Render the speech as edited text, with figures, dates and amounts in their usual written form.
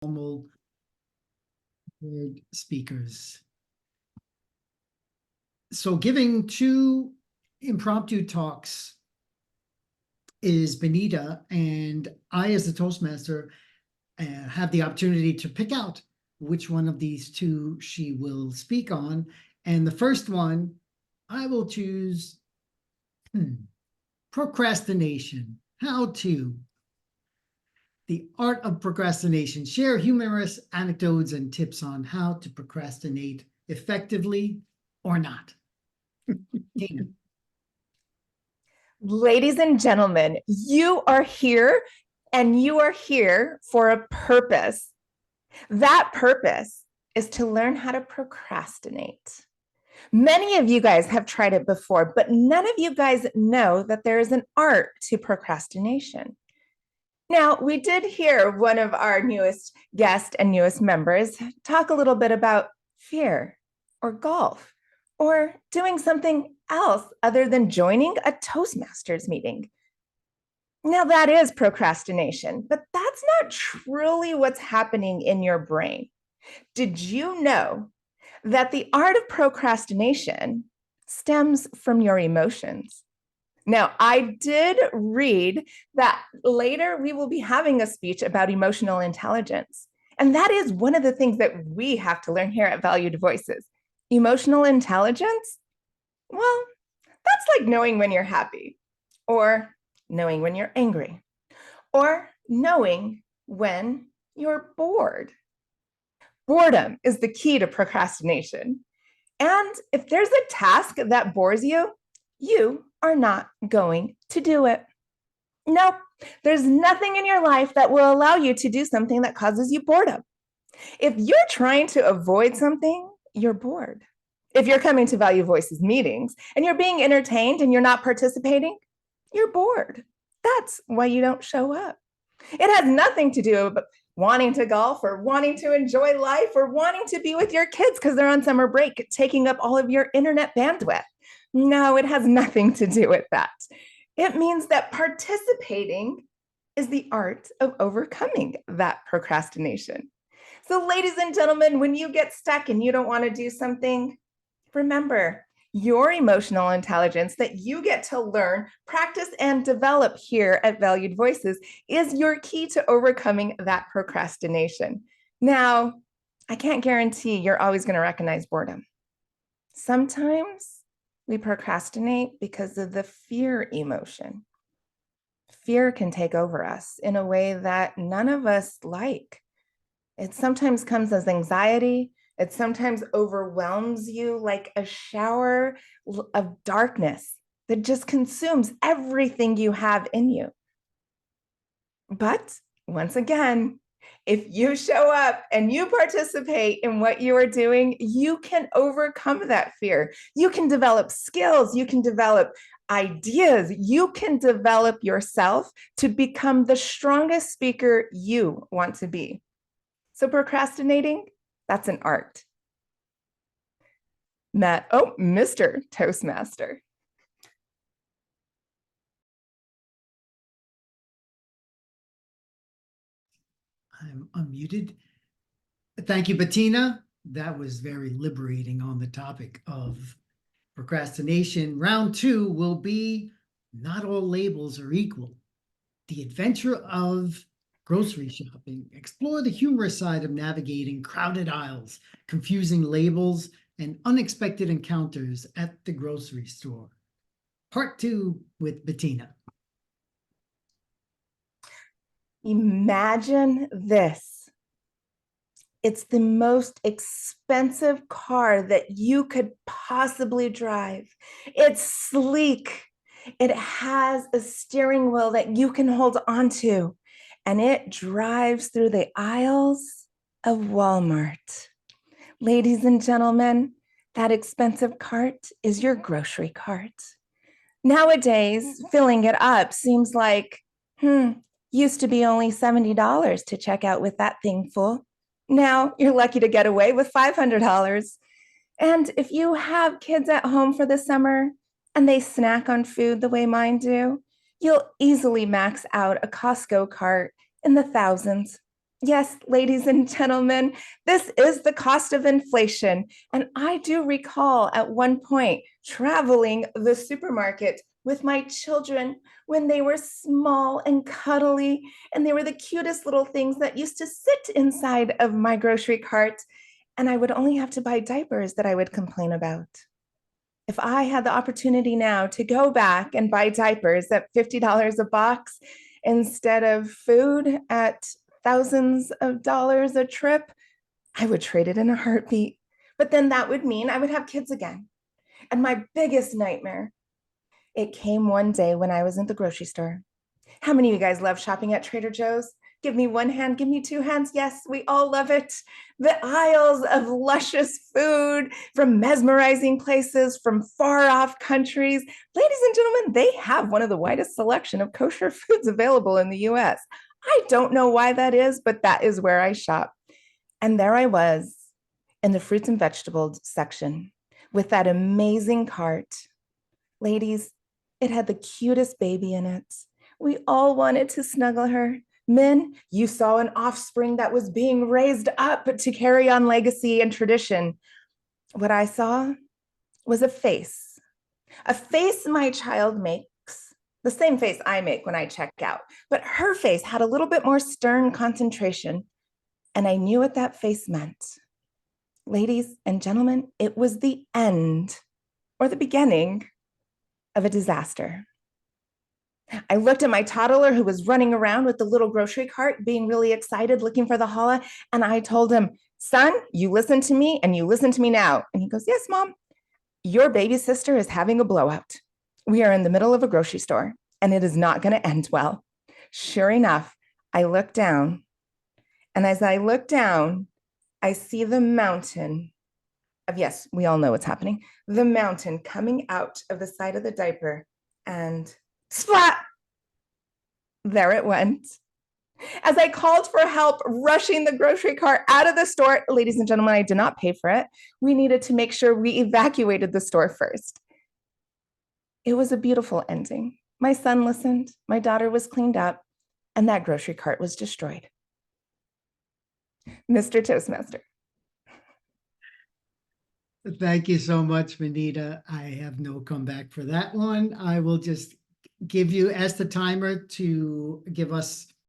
normal speakers. So giving two impromptu talks is Benita, and I, as the Toastmaster, have the opportunity to pick out which one of these two she will speak on. And the first one, I will choose procrastination. How to. The art of procrastination. Share humorous anecdotes and tips on how to procrastinate effectively or not. Tina. Ladies and gentlemen, you are here and you are here for a purpose. That purpose is to learn how to procrastinate. Many of you guys have tried it before, but none of you guys know that there is an art to procrastination. Now, we did hear one of our newest guests and newest members talk a little bit about fear or golf or doing something else other than joining a Toastmasters meeting. Now, that is procrastination, but that's not truly what's happening in your brain. Did you know that the art of procrastination stems from your emotions? Now, I did read that later we will be having a speech about emotional intelligence. And that is one of the things that we have to learn here at Valued Voices. Emotional intelligence? Well, that's like knowing when you're happy, or knowing when you're angry, or knowing when you're bored. Boredom is the key to procrastination. And if there's a task that bores you, you are not going to do it. Nope, there's nothing in your life that will allow you to do something that causes you boredom. If you're trying to avoid something, you're bored. If you're coming to Value Voices meetings and you're being entertained and you're not participating, you're bored. That's why you don't show up. It has nothing to do with wanting to golf or wanting to enjoy life or wanting to be with your kids because they're on summer break, taking up all of your internet bandwidth. No, it has nothing to do with that. It means that participating is the art of overcoming that procrastination. So, ladies and gentlemen, when you get stuck and you don't want to do something, remember, your emotional intelligence that you get to learn, practice, and develop here at Valued Voices is your key to overcoming that procrastination. Now, I can't guarantee you're always going to recognize boredom. Sometimes we procrastinate because of the fear emotion. Fear can take over us in a way that none of us like. It sometimes comes as anxiety. It sometimes overwhelms you like a shower of darkness that just consumes everything you have in you. But once again, if you show up and you participate in what you are doing, you can overcome that fear. You can develop skills. You can develop ideas. You can develop yourself to become the strongest speaker you want to be. So procrastinating, that's an art. Mr. Toastmaster. I'm unmuted. Thank you, Bettina. That was very liberating on the topic of procrastination. Round two will be not all labels are equal. The adventure of grocery shopping. Explore the humorous side of navigating crowded aisles, confusing labels, and unexpected encounters at the grocery store. Part two with Bettina. Imagine this. It's the most expensive car that you could possibly drive. It's sleek. It has a steering wheel that you can hold onto, and it drives through the aisles of Walmart. Ladies and gentlemen, that expensive cart is your grocery cart. Nowadays, filling it up seems like, used to be only $70 to check out with that thing full. Now you're lucky to get away with $500. And if you have kids at home for the summer and they snack on food the way mine do, you'll easily max out a Costco cart in the thousands. Yes, ladies and gentlemen, this is the cost of inflation. And I do recall at one point traveling the supermarket with my children when they were small and cuddly, and they were the cutest little things that used to sit inside of my grocery cart. And I would only have to buy diapers that I would complain about. If I had the opportunity now to go back and buy diapers at $50 a box instead of food at thousands of dollars a trip, I would trade it in a heartbeat. But then that would mean I would have kids again. And my biggest nightmare, it came one day when I was in the grocery store. How many of you guys love shopping at Trader Joe's? Give me one hand, give me two hands. Yes, we all love it. The aisles of luscious food from mesmerizing places, from far off countries. Ladies and gentlemen, they have one of the widest selection of kosher foods available in the US. I don't know why that is, but that is where I shop. And there I was in the fruits and vegetables section with that amazing cart. Ladies, it had the cutest baby in it. We all wanted to snuggle her. Men, you saw an offspring that was being raised up to carry on legacy and tradition. What I saw was a face my child makes, the same face I make when I check out, but her face had a little bit more stern concentration. And I knew what that face meant. Ladies and gentlemen, it was the end or the beginning of a disaster. I looked at my toddler who was running around with the little grocery cart, being really excited, looking for the challah. And I told him, son, you listen to me and you listen to me now. And he goes, yes, mom, your baby sister is having a blowout. We are in the middle of a grocery store and it is not going to end well. Sure enough, I look down. And as I look down, I see the mountain of, yes, we all know what's happening, the mountain coming out of the side of the diaper and splat! There it went. As I called for help, rushing the grocery cart out of the store, ladies and gentlemen, I did not pay for it. We needed to make sure we evacuated the store first. It was a beautiful ending. My son listened, my daughter was cleaned up, and that grocery cart was destroyed. Mr. Toastmaster. Thank you so much, Benita. I have no comeback for that one. I will just give you, ask the timer to give us